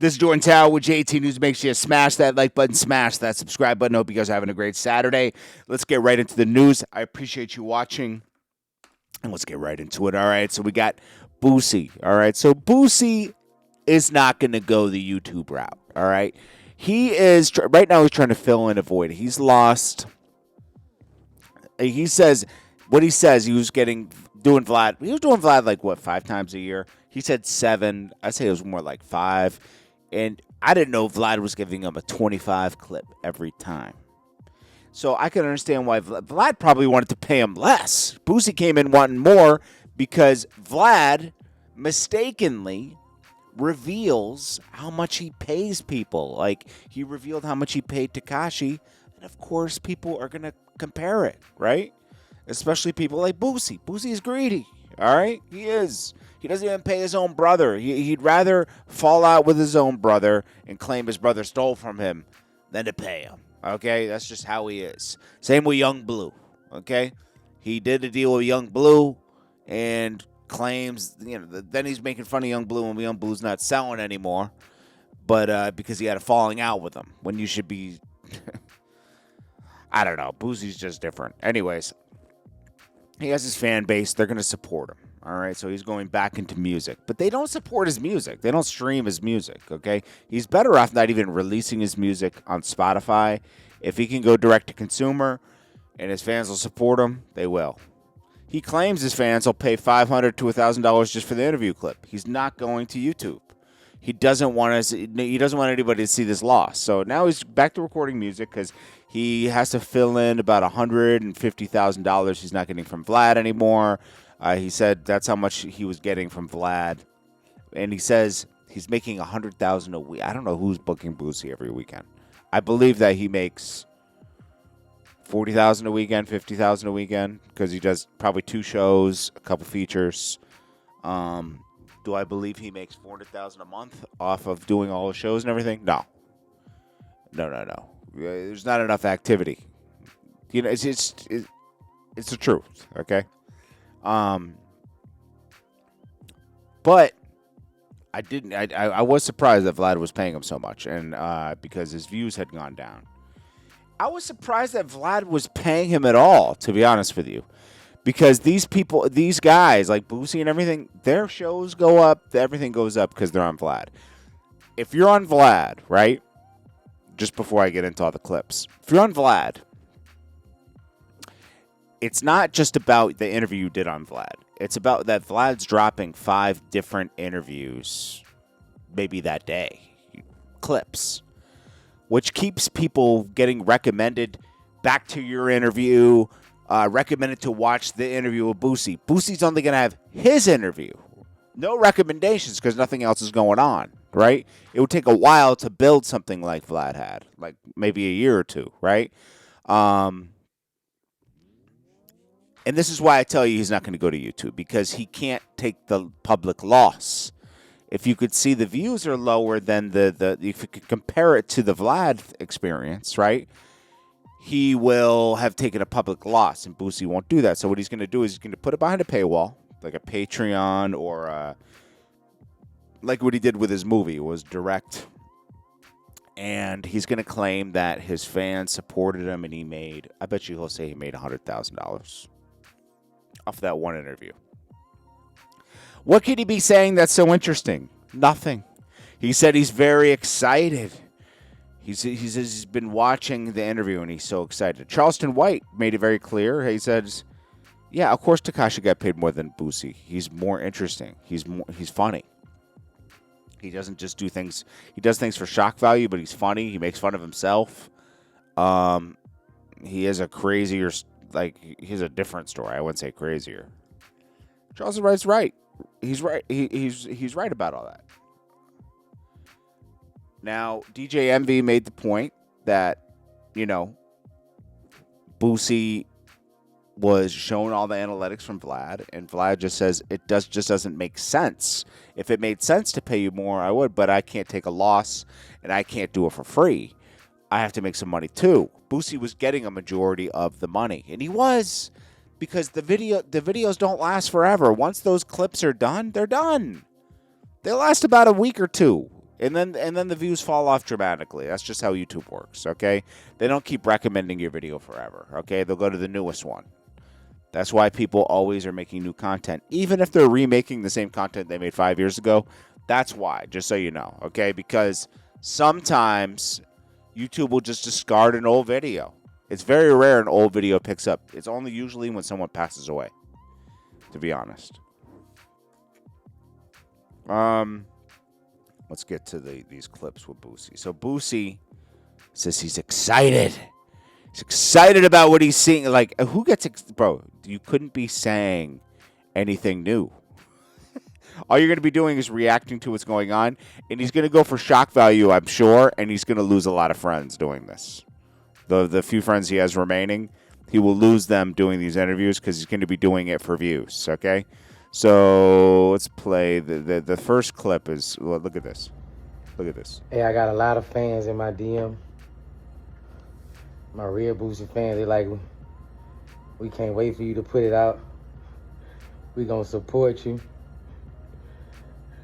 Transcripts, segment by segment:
This is Jordan Tower with JT News. Make sure you smash that like button, smash that subscribe button. Hope you guys are having a great Saturday. Let's get right into the news. I appreciate you watching, and let's get right into it. All right, so we got Boosie. All right, so Boosie is not going to go the YouTube route. All right, he is right now. He's trying to fill in a void. He's lost. He says what he says. He was doing Vlad. He was doing Vlad like what 5 times a year. He said 7. I say it was more like 5. And I didn't know Vlad was giving him a 25 clip every time. So I can understand why Vlad probably wanted to pay him less. Boosie came in wanting more because Vlad mistakenly reveals how much he pays people. Like, he revealed how much he paid Tekashi. And, of course, people are going to compare it, right? Especially people like Boosie. Boosie is greedy, all right? He is. He doesn't even pay his own brother. He'd rather fall out with his own brother and claim his brother stole from him than to pay him. Okay? That's just how he is. Same with Young Blue. Okay? He did a deal with Young Blue and claims, then he's making fun of Young Blue when Young Blue's not selling anymore. But because he had a falling out with him when you should be, I don't know. Boosie's just different. Anyways, he has his fan base. They're going to support him. All right, so he's going back into music. But they don't support his music. They don't stream his music, okay? He's better off not even releasing his music on Spotify. If he can go direct to consumer and his fans will support him, they will. He claims his fans will pay $500 to $1,000 just for the interview clip. He's not going to YouTube. He doesn't want anybody to see this loss. So now he's back to recording music because he has to fill in about $150,000 he's not getting from Vlad anymore. He said that's how much he was getting from Vlad. And he says he's making $100,000 a week. I don't know who's booking Boosie every weekend. I believe that he makes $40,000 a weekend, $50,000 a weekend, because he does probably 2 shows, a couple features. Do I believe he makes $400,000 a month off of doing all the shows and everything? No. There's not enough activity. It's the truth, okay? But I was surprised that Vlad was paying him so much, and because his views had gone down. I was surprised that Vlad was paying him at all, to be honest with you, because these guys like Boosie and everything, their shows go up, everything goes up because they're on Vlad. If you're on Vlad, right? Just before I get into all the clips, if you're on Vlad, it's not just about the interview you did on Vlad. It's about that Vlad's dropping 5 different interviews, maybe that day, clips, which keeps people getting recommended back to your interview, recommended to watch the interview with Boosie. Boosie's only going to have his interview. No recommendations because nothing else is going on, right? It would take a while to build something like Vlad had, like maybe a year or 2, right? And this is why I tell you he's not going to go to YouTube, because he can't take the public loss. If you could see the views are lower than if you could compare it to the Vlad experience, right? He will have taken a public loss, and Boosie won't do that. So what he's going to do is he's going to put it behind a paywall, like a Patreon or like what he did with his movie. It was direct. And he's going to claim that his fans supported him, and I bet you he'll say he made $100,000 off that one interview. What could he be saying that's so interesting? Nothing. He said he's very excited. He says he's been watching the interview and he's so excited. Charleston White made it very clear. He says, yeah, of course Tekashi got paid more than Boosie. He's more interesting. He's funny. He doesn't just do things. He does things for shock value, but he's funny. He makes fun of himself. He is a crazier, he's a different story. I wouldn't say crazier. Charleston White's right. He's right. He's right about all that. Now, DJ Envy made the point that, Boosie was shown all the analytics from Vlad, and Vlad just says it just doesn't make sense. If it made sense to pay you more, I would, but I can't take a loss, and I can't do it for free. I have to make some money too. Boosie was getting a majority of the money, and he was, because the videos don't last forever. Once those clips are done, they're done. They last about a week or 2. And then the views fall off dramatically. That's just how YouTube works, okay? They don't keep recommending your video forever, okay? They'll go to the newest one. That's why people always are making new content. Even if they're remaking the same content they made 5 years ago, that's why, just so you know, okay? Because sometimes YouTube will just discard an old video. It's very rare an old video picks up. It's only usually when someone passes away, to be honest. Let's get to these clips with Boosie. So Boosie says he's excited. He's excited about what he's seeing. Like, who gets... Bro, you couldn't be saying anything new. All you're going to be doing is reacting to what's going on. And he's going to go for shock value, I'm sure. And he's going to lose a lot of friends doing this. The few friends he has remaining, he will lose them doing these interviews because he's going to be doing it for views, okay? So let's play the first clip. Well, look at this. Look at this. Hey, I got a lot of fans in my DM. My real Boosie fans, they like, we can't wait for you to put it out. We gonna support you.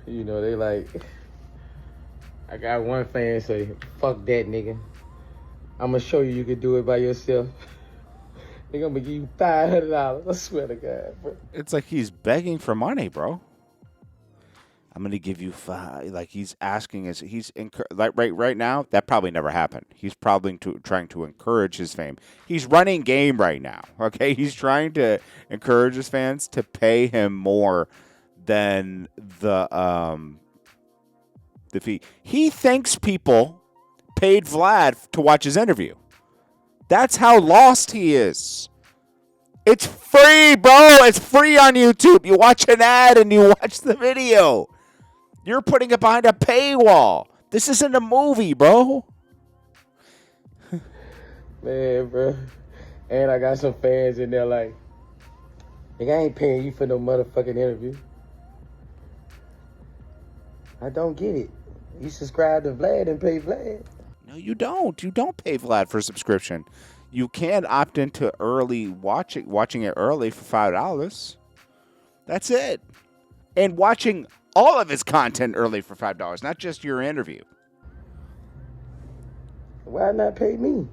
You know, they like, I got one fan say, fuck that nigga. I'm gonna show you can do it by yourself. They're gonna give you $500. I swear to God, bro. It's like he's begging for money, bro. I'm gonna give you $5. Like he's asking us. Like right now. That probably never happened. He's probably trying to encourage his fame. He's running game right now. Okay, he's trying to encourage his fans to pay him more than the fee. He thinks people paid Vlad to watch his interview. That's how lost he is. It's free, bro. It's free on YouTube. You watch an ad and you watch the video. You're putting it behind a paywall. This isn't a movie, bro. Man, bro. And I got some fans in there like, nigga, I ain't paying you for no motherfucking interview. I don't get it. You subscribe to Vlad and pay Vlad. No, you don't. You don't pay Vlad for a subscription. You can opt into early watching it early for $5. That's it. And watching all of his content early for $5, not just your interview. Why not pay me?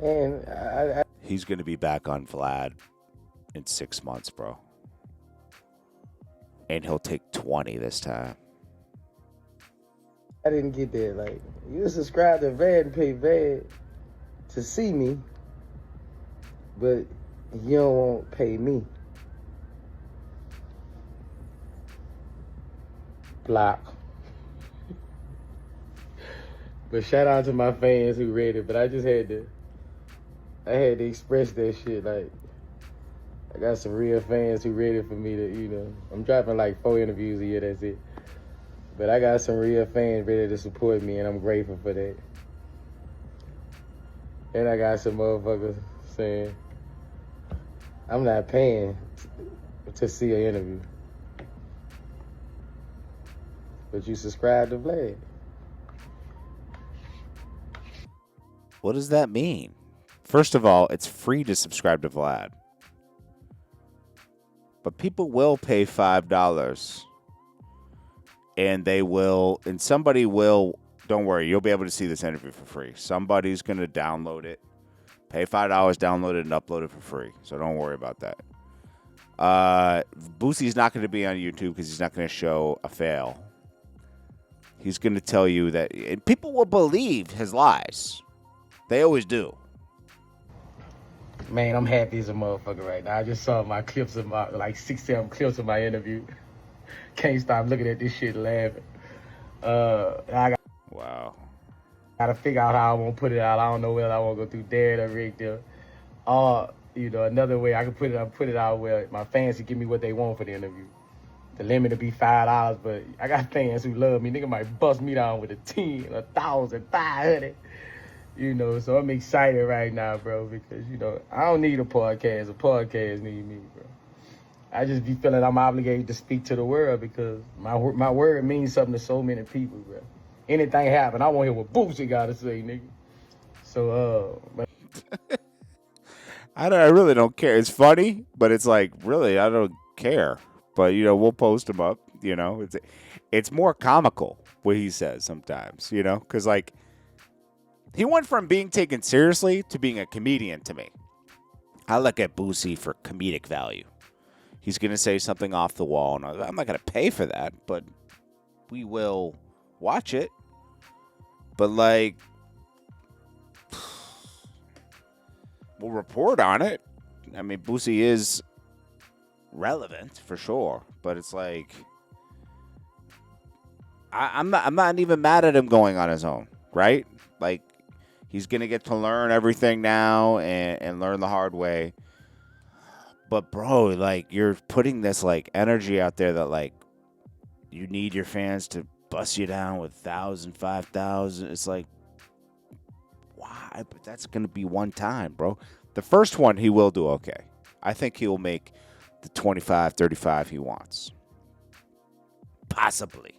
And he's going to be back on Vlad in 6 months, bro. And he'll take 20 this time. I didn't get that. Like, you subscribe to Vlad and pay Vlad to see me, but you don't want to pay me. Block. But shout out to my fans who read it. But I just had to express that shit. Like, I got some real fans who ready for me to, you know, I'm dropping like 4 interviews a year, that's it. But I got some real fans ready to support me, and I'm grateful for that. And I got some motherfuckers saying, I'm not paying to see an interview. But you subscribe to Vlad. What does that mean? First of all, it's free to subscribe to Vlad. But people will pay $5. And they will, and somebody will, don't worry, you'll be able to see this interview for free. Somebody's going to download it, pay $5, download it, and upload it for free. So don't worry about that. Boosie's not going to be on YouTube because he's not going to show a fail. He's going to tell you that, and people will believe his lies. They always do. Man, I'm happy as a motherfucker right now. I just saw my clips of my, like 6, 7 clips of my interview. Can't stop looking at this shit and laughing. Wow. Gotta figure out how I want to put it out. I don't know whether I want to go through Dad or Rick there. Or, you know, another way I can put it out where my fans can give me what they want for the interview. The limit to be $5, but I got fans who love me. Nigga might bust me down with a 10, 1,000, 500. You know, so I'm excited right now, bro, because, you know, I don't need a podcast. A podcast need me, bro. I just be feeling I'm obligated to speak to the world because my word means something to so many people, bro. Anything happen, I want to hear what Boosie got to say, nigga. So, I really don't care. It's funny, but it's like, really, I don't care. but we'll post them up. It's more comical what he says sometimes. Because like he went from being taken seriously to being a comedian to me. I look at Boosie for comedic value. He's gonna say something off the wall, and I'm not gonna pay for that, but we will watch it. But like, we'll report on it. I mean, Boosie is relevant for sure, but it's like I'm not even mad at him going on his own, right? Like he's gonna get to learn everything now and learn the hard way. But bro, like you're putting this like energy out there that like you need your fans to bust you down with 1,000, 5,000. It's like, why? But that's gonna be one time, bro. The first one he will do okay. I think he will make the 25, 35 he wants. Possibly.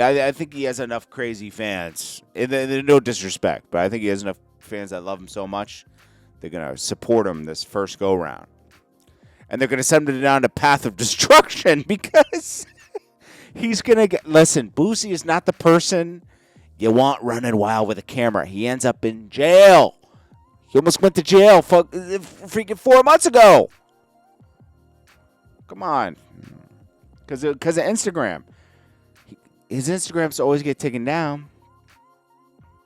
I think he has enough crazy fans. And no disrespect, but I think he has enough fans that love him so much, they're going to support him this first go-round. And they're going to send him down a path of destruction because he's going to get... Listen, Boosie is not the person you want running wild with a camera. He ends up in jail. He almost went to jail freaking 4 months ago. Come on. Because of Instagram. His Instagrams always get taken down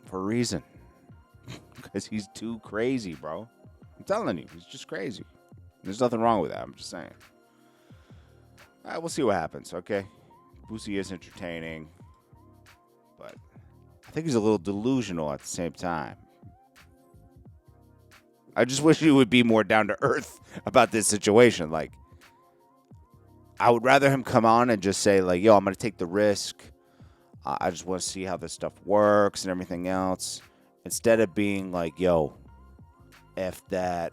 for a reason. Because he's too crazy, bro. I'm telling you, he's just crazy. There's nothing wrong with that. I'm just saying. All right, we'll see what happens, okay? Boosie is entertaining. But I think he's a little delusional at the same time. I just wish he would be more down to earth about this situation. Like, I would rather him come on and just say, like, yo, I'm going to take the risk. I just want to see how this stuff works and everything else. Instead of being like, yo, F that.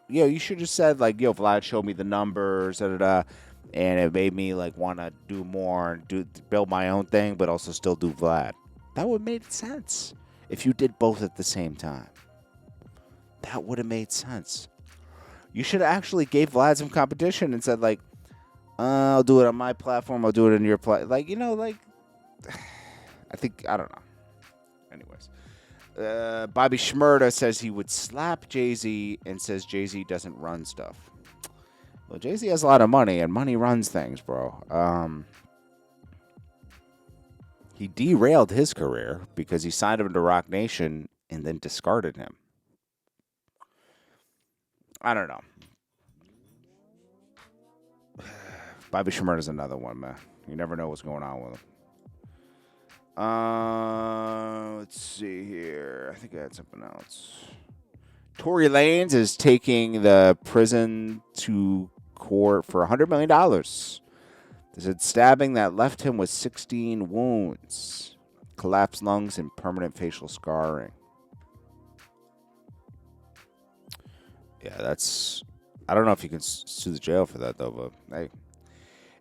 Yo, you should have said, like, yo, Vlad showed me the numbers, and it made me, like, want to do more and build my own thing, but also still do Vlad. That would have made sense if you did both at the same time. That would have made sense. You should have actually gave Vlad some competition and said, like, I'll do it on my platform. I'll do it on your platform. Like, like, I don't know. Anyways. Bobby Shmurda says he would slap Jay-Z and says Jay-Z doesn't run stuff. Well, Jay-Z has a lot of money, and money runs things, bro. He derailed his career because he signed him to Rock Nation and then discarded him. I don't know. Bobby Shmurda's another one, man. You never know what's going on with him. Let's see here. I think I had something else. Tory Lanez is taking the prison to court for $100 million. They said stabbing that left him with 16 wounds, collapsed lungs, and permanent facial scarring. Yeah, that's... I don't know if you can sue the jail for that, though, but hey.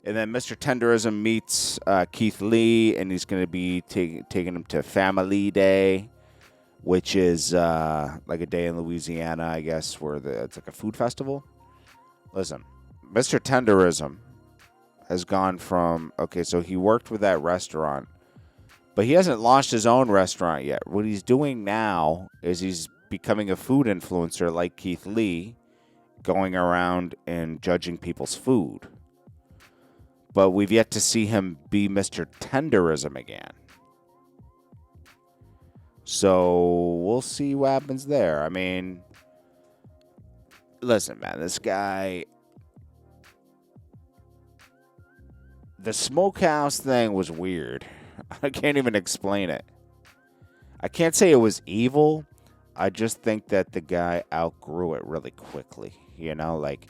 And then Mr. Tenderism meets Keith Lee, and he's going to be taking him to Family Day, which is like a day in Louisiana, I guess, where it's like a food festival. Listen, Mr. Tenderism has gone from, okay, so he worked with that restaurant, but he hasn't launched his own restaurant yet. What he's doing now is he's becoming a food influencer like Keith Lee, going around and judging people's food. But we've yet to see him be Mr. Tenderism again. So we'll see what happens there. I mean, listen, man, this guy... The smokehouse thing was weird. I can't even explain it. I can't say it was evil. I just think that the guy outgrew it really quickly. Like...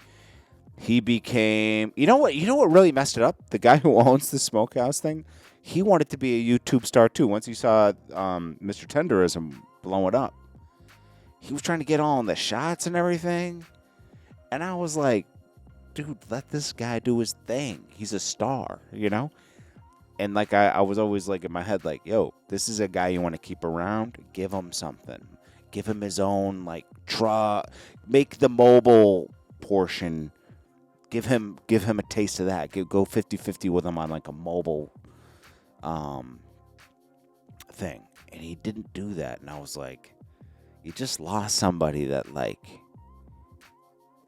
He became... You know what really messed it up? The guy who owns the smokehouse thing, he wanted to be a YouTube star too. Once he saw Mr. Tenderism blow it up, he was trying to get all in the shots and everything. And I was like, dude, let this guy do his thing. He's a star, And like I was always like in my head, like, yo, this is a guy you want to keep around. Give him something. Give him his own like truck. Make the mobile portion... give him a taste of that. Go 50-50 with him on like a mobile thing. And he didn't do that. And I was like, you just lost somebody that like,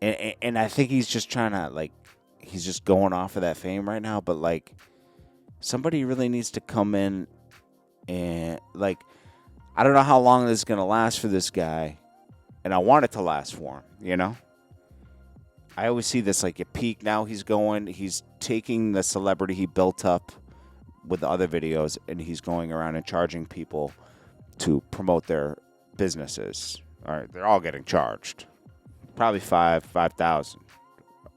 and I think he's just trying to like, he's just going off of that fame right now. But like, somebody really needs to come in and like, I don't know how long this is going to last for this guy. And I want it to last for him, you know? I always see this like at peak. Now he's taking the celebrity he built up with the other videos, and he's going around and charging people to promote their businesses. All right, they're all getting charged. Probably 5,000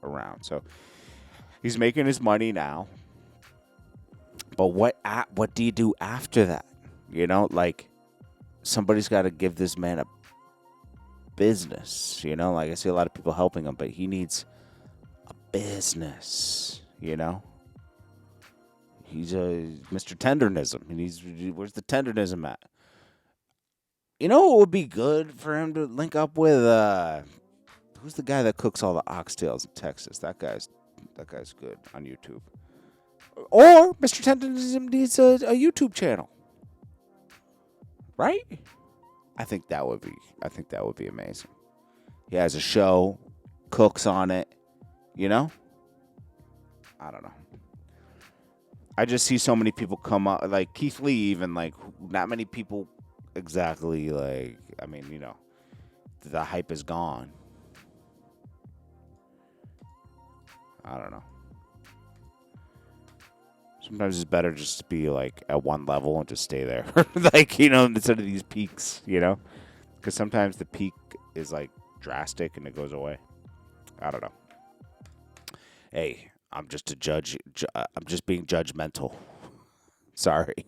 around. So he's making his money now. But what do you do after that? You know, like somebody's got to give this man a business, you know? Like I see a lot of people helping him, but he needs a business, you know? He's a Mr. Tenderism. Where's the Tenderism at? You know what would be good for him to link up with? Who's the guy that cooks all the oxtails in Texas? That guy's good on YouTube. Or Mr. Tenderism needs a YouTube channel, right? I think that would be amazing. He has a show, cooks on it, you know? I don't know. I just see so many people come up, like Keith Lee, even like not many people exactly like. I mean, you know, the hype is gone. I don't know. Sometimes it's better just to be like at one level and just stay there, like you know, instead of these peaks, you know, because sometimes the peak is like drastic and it goes away. I don't know. Hey. I'm just a judge. I'm just being judgmental. Sorry.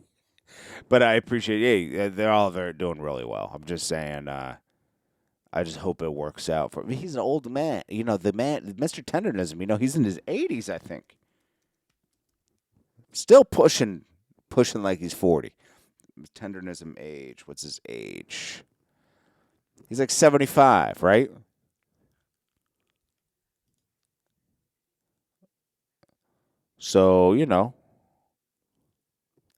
But I appreciate they're all doing really well. I'm just saying, I just hope it works out for him. He's an old man. You know, the man, Mr. Tenderism, you know, he's in his 80s, I think. Still pushing like he's 40. Tenderism age. What's his age? He's like 75, right? So, you know,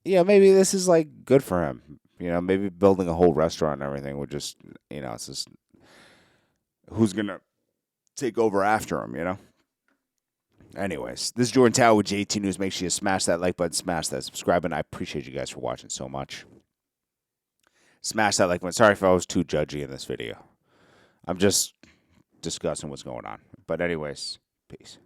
yeah, maybe this is like good for him. You know, maybe building a whole restaurant and everything would just, you know, it's just who's going to take over after him, you know? Anyways, this is Jordan Tower with JT News. Make sure you smash that like button, smash that subscribe button. I appreciate you guys for watching so much. Smash that like button. Sorry if I was too judgy in this video. I'm just discussing what's going on. But anyways, peace.